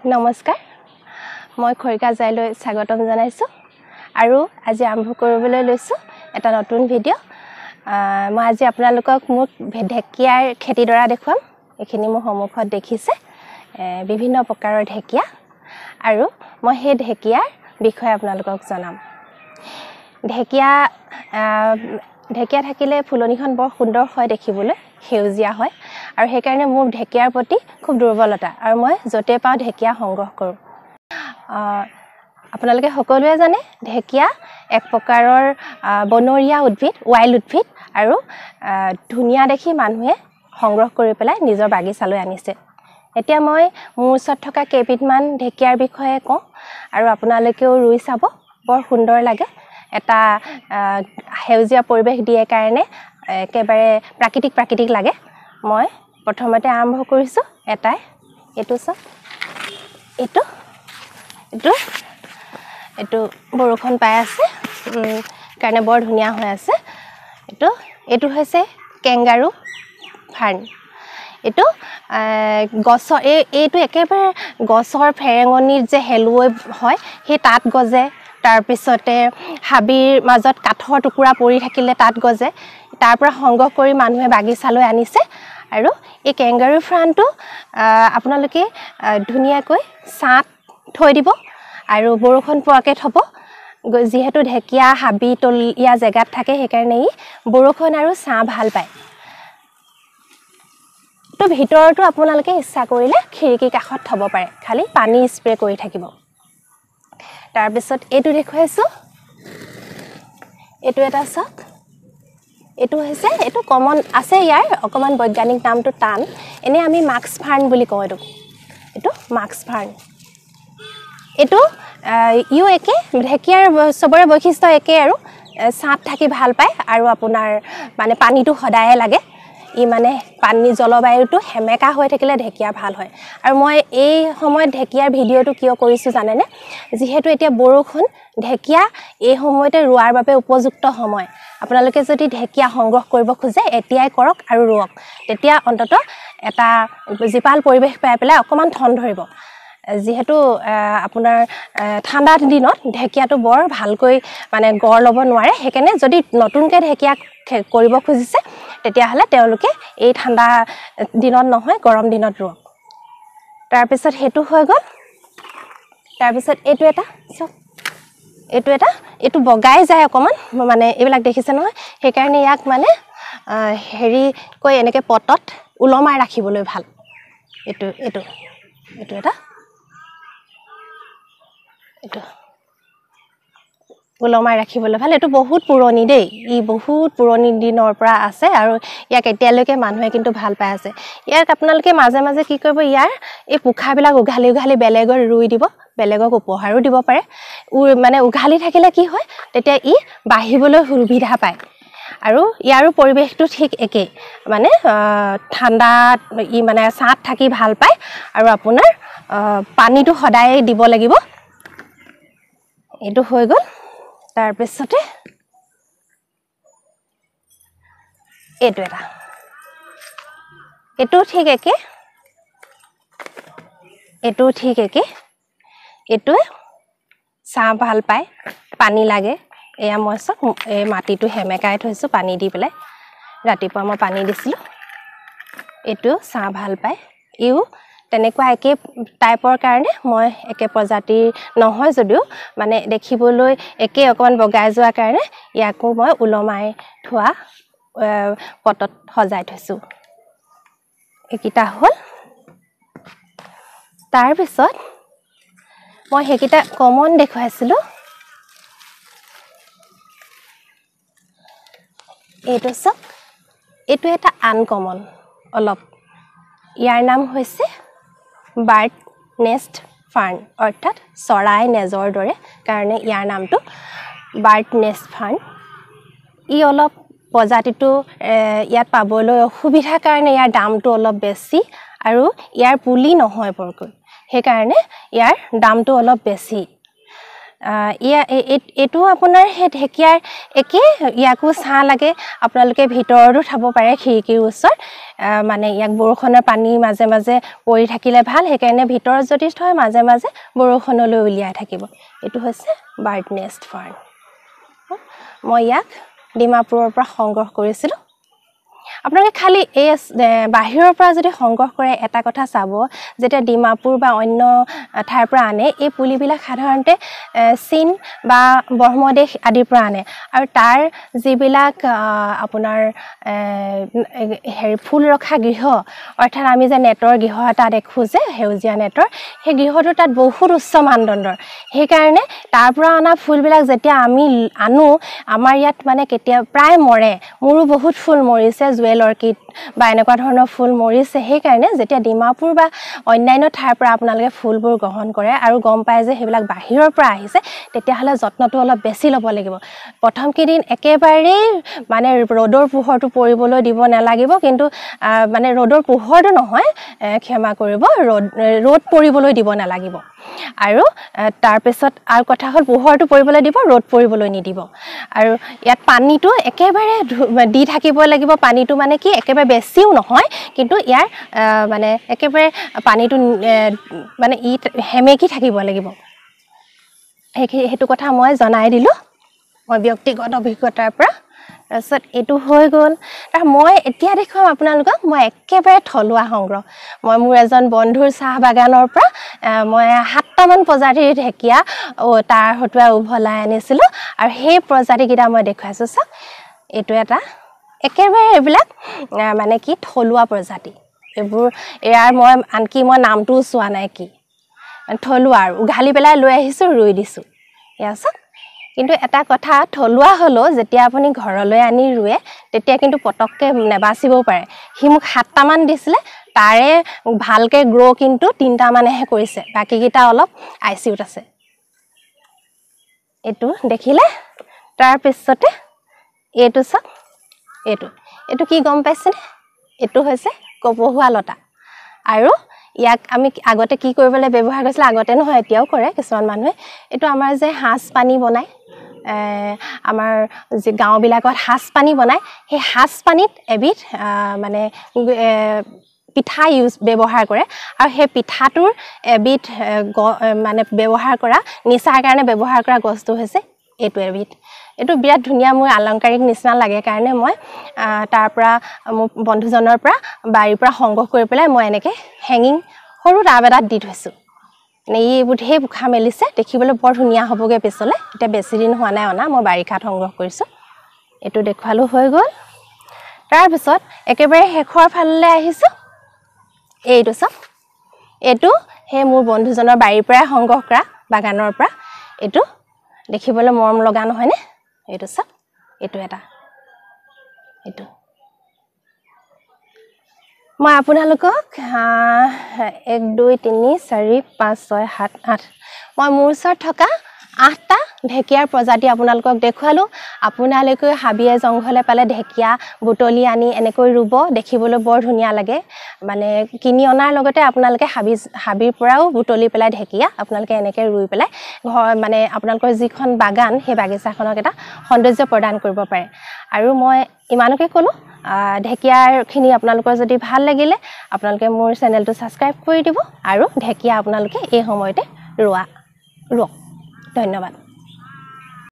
নমস্কাৰ মই খৰিকাজাইলৈ স্বাগতম জনাইছো আৰু আজি আৰম্ভ কৰিবলৈ লৈছো এটা নতুন ভিডিঅ' মই আজি আপোনালোকক মোক ঢেকিয়াৰ খেতিডৰা দেখুৱাম এখিনি মোৰ সন্মুখত দেখিছে বিভিন্ন প্ৰকাৰৰ ঢেকিয়া আৰু মই সেই ঢেকিয়াৰ বিষয়ে আপোনালোকক জনাম ঢেকিয়া থাকিলে ফুলনিখন বৰ সুন্দৰ হয় দেখিবলৈ সেউজীয়া হয় আৰু সেই কাৰণে মোৰ ঢেকিয়াৰ প্ৰতি খুব দুৰ্বলতা আৰু মই জতে পাও ঢেকিয়া সংগ্ৰহ কৰো আপোনালোকে সকলোৱে জানে ঢেকিয়া এক প্ৰকাৰৰ বনৰীয়া উদ্ভিদ ওয়াইল্ড উদ্ভিদ আৰু ধুনিয়া দেখি মানুহে সংগ্ৰহ কৰি পেলাই নিজৰ বাগিচালৈ আনিছে এতিয়া মই মোৰ ওচৰত থকা কেইবিধমান ঢেকিয়াৰ বিষয়ে কওঁ আৰু আপোনালোকেও ৰুই চাব বৰ সুন্দৰ লাগে এটা সেউজীয়া পৰিবেশ দিয়ে কাৰণে একেবাৰে প্ৰাকৃতিক লাগে মই প্ৰথমতে আৰম্ভ কৰিছো এটাই এটো সব এটো বৰখন পাই আছে কাৰণে বৰ ধুনিয়া হৈ আছে এটো হৈছে কেংগাৰু ফাৰ্ন এটো গছৰ এইটো একেবাৰে গছৰ ফেৰেঙনিৰ যে হেলুৱৈ হয় সেই তাত গজে তাৰ পিছতে হাবিৰ মাজত কাঠৰ টুকুৰা পৰি থাকিলে তাত গজে তাৰ পৰা সংগ্ৰহ কৰি মানুহে বাগিচালৈ আনিছে আৰু এই কেংগাৰু ফাৰ্নটো আপোনালোকে ধুনিয়াকৈ সাত থৈ দিব আৰু বৰখন পোৱাকে থব যিহেতু ঢেকিয়া হাবি তলিয়া জেগাত থাকে সেইকাৰণে ই বৰখন আৰু সা ভাল পায় তো ভিতৰটো আপোনালোকে ইচ্ছা কৰিলে খিৰিকী কাষত থব পাৰে খালি পানী স্প্ৰে কৰি থাকিব তাৰ পিছত এটো দেখুৱাইছো এটো এটা সক এটো হৈছে এটো কমন আছে ইয়াৰ অকমান বৈজ্ঞানিক নামটো টান এনে আমি মাক্স ফাৰ্ন বুলি কওঁ এটো মাক্স ফাৰ্ন এটো ইউ একে ঢেকিয়াৰ সবৰে বৈশিষ্ট্য একে আৰু সাত থাকি ভাল পায় আৰু আপোনাৰ মানে পানীটো সদায়ে লাগে ই মানে পানী জলবায়ুটো হেমেকা হৈ থাকিলে ঢেকিয়া ভাল হয় আৰু মই এই সময়ত ঢেকিয়াৰ ভিডিঅটো কিয় কৰিছো জানেনে যেহেতু এতিয়া বৰষুণ ঢেকিয়া এই সময়তে ৰুৱাৰ বাবে উপযুক্ত সময় আপোনালোকে যদি ঢেকিয়া সংগ্ৰহ কৰিব খোজে এতিয়াই কৰক আৰু ৰুওক তেতিয়া অন্তত এটা জিপাল পৰিবেশ পাই পেলাই অকমান ঠন ধৰিব যেহেতু আপোনাৰ ঠাণ্ডা দিনত ঢেকিয়াটো বৰ ভালকৈ মানে গড় লব নোৱাৰে হেকেনে যদি নতুনকে ঢেকিয়া কৰিব খুজিছে তেতিয়া হলে তেওঁলোকে এই ঠাণ্ডা দিনত নহয় গৰম দিনত ৰুওক তাৰ পিছত হেতু হৈ গল তাৰ পিছত এটো এটা সব এটো বগাই যায় অকমান মানে এইবিলাক দেখিছে নহয় সেই কাৰণে ইয়াক মানে হেৰি কৈ এনেকে পটত উলমাই ৰাখিবলৈ ভাল এটো এটা এটো উলমাই ৰাখিবলৈ ভাল এটো বহুত পুৰণি দেই ই বহুত পুৰণি দিনৰ পৰা আছে আৰু ইয়াক এতিয়ালৈকে মানুহে কিন্তু ভাল পাই আছে ইয়াক আপোনালোকে মাজে মাজে কি কৰিব ইয়াৰ এই পোখাবিলাক উঘালি বেলেগৰ ৰুই দিব বেলেগক উপহাৰো দিব পাৰে মানে উঘালি থাকিলে কি হয় তেতিয়া ই বাহিবলৈ সুবিধা পায় আৰু ইয়াৰো পৰিবেশটো ঠিক একে মানে ঠাণ্ডা ই মানে সাত থাকি ভাল পায় আৰু আপোনাৰ পানীটো সদায় দিব লাগিব এটো হৈ গল তাৰ পিছতে এটো এটা এটো ঠিক একে এটোৱে সা ভাল পায় পানী লাগে এয়া মই সব এই মাটিটো হেমেকাই থৈছো পানী দি পেলাই ৰাতিপুৱা মই পানী দিছিলো এটো সা ভাল পায় ইউ তেনেকুৱা একে টাইপৰ কাৰণে মই একে প্ৰজাতিৰ নহয় যদিও মানে দেখিবলৈ একে অকমান বগাই যোৱা কাৰণে ইয়াকো মই উলমাই থোৱা পটত সজাই থৈছো একিটা হল তাৰ পিছত মই হেকিটা কমন দেখুৱাইছিলো এটো সব এটো এটা আনকমন অলপ ইয়াৰ নাম হৈছে বাৰ্ড নেষ্ট ফাৰ্ন অৰ্থাৎ চৰাই নেজৰ দৰে কাৰণে ইয়াৰ নামটো বাৰ্ড নেষ্ট ফাৰ্ন ই অলপ প্ৰজাতিটো ইয়াত পাবলৈ অসুবিধাৰ কাৰণে ইয়াৰ দামটো অলপ বেছি আৰু ইয়াৰ পুলি নহয় বৰকৈ সেই কাৰণে ইয়াৰ দামটো অলপ বেছি এইটো আপোনাৰ সেই ঢেকীয়াৰ একে ইয়াকো ছাঁ লাগে আপোনালোকে ভিতৰতো খাব পাৰে খিৰিকীৰ ওচৰত মানে ইয়াক বৰষুণৰ পানী মাজে মাজে পৰি থাকিলে ভাল সেইকাৰণে ভিতৰত যদি থয় মাজে মাজে বৰষুণলৈ উলিয়াই থাকিব এইটো হৈছে বাৰ্ড নেষ্ট ফাৰ্ন মই ইয়াক ডিমাপুৰৰ পৰা সংগ্ৰহ কৰিছিলোঁ আপোনালোকে খালি এই বাহিৰৰ পৰা যদি সংগ্ৰহ কৰে এটা কথা চাব যেতিয়া ডিমাপুৰ বা অন্য ঠাইৰ পৰা আনে এই পুলিবিলাক সাধাৰণতে চীন বা ব্ৰহ্মদেশ আদিৰ পৰা আনে আৰু তাৰ যিবিলাক আপোনাৰ হেৰি ফুল ৰখা গৃহ অৰ্থাৎ আমি যে নেটৰ গৃহ এটা দেখোঁ যে সেউজীয়া নেটৰ সেই গৃহটো তাত বহুত উচ্চ মানদণ্ডৰ সেইকাৰণে তাৰ পৰা অনা ফুলবিলাক যেতিয়া আমি আনো আমাৰ ইয়াত মানে কেতিয়া প্ৰায় মৰে মোৰো বহুত ফুল মৰিছে জুৱেল অৰ্কিড বা এনেকুৱা ধৰণৰ ফুল মৰিছে সেইকাৰণে যেতিয়া ডিমাপুৰ বা অন্যান্য ঠাইৰ পৰা আপোনালোকে ফুলবোৰ গ্ৰহণ কৰে আৰু গম পায় যে সেইবিলাক বাহিৰৰ পৰা আহিছে তেতিয়াহ'লে যত্নটো অলপ বেছি ল'ব লাগিব প্ৰথম কেইদিন একেবাৰেই মানে ৰ'দৰ পোহৰটো পৰিবলৈ দিব নালাগিব কিন্তু মানে ৰ'দৰ পোহৰটো নহয় ক্ষমা কৰিব ৰ'দ পৰিবলৈ দিব নালাগিব আৰু তাৰপিছত আৰু কথা হ'ল পোহৰটো পৰিবলৈ দিব ৰ'দ পৰিবলৈ নিদিব আৰু ইয়াত পানীটো একেবাৰে দি থাকিব লাগিব পানীটো মানে কি একেবাৰে বেছিও নহয় কিন্তু ইয়াৰ মানে একেবাৰে পানীটো মানে হেমেকি থাকিব লাগিব সেইটো কথা মই জনাই দিলোঁ মই ব্যক্তিগত অভিজ্ঞতাৰ পৰা তাৰপিছত এইটো হৈ গ'ল তাৰ মই এতিয়া দেখুৱাম আপোনালোকক মই একেবাৰে থলুৱা সংগ্ৰহ মই মোৰ এজন বন্ধুৰ চাহ বাগানৰ পৰা মই 7টামান প্ৰজাতিৰ ঢেকীয়া তাৰ হতুৱা উভলাই আনিছিলোঁ আৰু সেই প্ৰজাতিকেইটা মই দেখুৱাইছোঁ চাওক এইটো এটা একেবাৰে এইবিলাক মানে কি থলুৱা প্ৰজাতি এইবোৰ ইয়াৰ মই আনকি মই নামটোও চোৱা নাই কি থলুৱা আৰু উঘালি পেলাই লৈ আহিছোঁ ৰুই দিছোঁ এয়া চাওক কিন্তু এটা কথা থলুৱা হ'লেও যেতিয়া আপুনি ঘৰলৈ আনি ৰুৱে তেতিয়া কিন্তু পটককৈ নেবাচিবও পাৰে সি মোক 7টামান দিছিলে তাৰে ভালকৈ গ্ৰ' কিন্তু 3টামানেহে কৰিছে বাকীকেইটা অলপ আইচিউত আছে এইটো দেখিলে তাৰপিছতে এইটো চাওক এইটো কি গম পাইছেনে এইটো হৈছে কপহুৱা লতা আৰু ইয়াক আমি আগতে কি কৰিবলৈ ব্যৱহাৰ কৰিছিল আগতে নহয় এতিয়াও কৰে কিছুমান মানুহে এইটো আমাৰ যে হাঁচ পানী বনায় আমাৰ যে গাঁওবিলাকত হাঁচ পানী বনায় সেই হাঁচ পানীত এবিধ মানে পিঠা ব্যৱহাৰ কৰে আৰু সেই পিঠাটোৰ এবিধ মানে ব্যৱহাৰ কৰা নিচাৰ কাৰণে ব্যৱহাৰ কৰা গছটো হৈছে এইটো এবিধ এইটো বিৰাট ধুনীয়া মোৰ আলংকাৰিক নিচিনা লাগে কাৰণে মই তাৰ পৰা মোৰ বন্ধুজনৰ পৰা বাৰীৰ পৰা সংগ্ৰহ কৰি পেলাই মই এনেকৈ হেঙিং সৰু টাব এটাত দি থৈছোঁ মানে এইবোৰ ঢেৰ পোখা মেলিছে দেখিবলৈ বৰ ধুনীয়া হ'বগৈ পিছলৈ এতিয়া বেছি দিন হোৱা নাই অনা মই বাৰিষাত সংগ্ৰহ কৰিছোঁ এইটো দেখুৱালোঁ হৈ গ'ল তাৰপিছত একেবাৰে শেষৰ ফাললৈ আহিছোঁ এইটো চাওক এইটো সেই মোৰ বন্ধুজনৰ বাৰীৰ পৰাই সংগ্ৰহ কৰা বাগানৰ পৰা এইটো দেখিবলৈ মৰম লগা নহয়নে এইটো চাওক এইটো এটা এইটো মই আপোনালোকক 1 2 3 4 5 6 7 8 মই মোৰ ওচৰত থকা 8টা ঢেকীয়াৰ প্ৰজাতি আপোনালোকক দেখুৱালোঁ আপোনালোকে হাবিয়ে জংঘলে পালে ঢেকীয়া বুটলি আনি এনেকৈ ৰুব দেখিবলৈ বৰ ধুনীয়া লাগে মানে কিনি অনাৰ লগতে আপোনালোকে হাবিৰ পৰাও বুটলি পেলাই ঢেকীয়া আপোনালোকে এনেকৈ ৰুই পেলাই ঘৰ মানে আপোনালোকৰ যিখন বাগান সেই বাগিচাখনক এটা সৌন্দৰ্য প্ৰদান কৰিব পাৰে আৰু মই ইমানকে ক'লোঁ ঢেকীয়াৰখিনি আপোনালোকৰ যদি ভাল লাগিলে আপোনালোকে মোৰ চেনেলটো ছাবস্ক্ৰাইব কৰি দিব আৰু ঢেকীয়া আপোনালোকে এই সময়তে ৰুওক ধন্যবাদ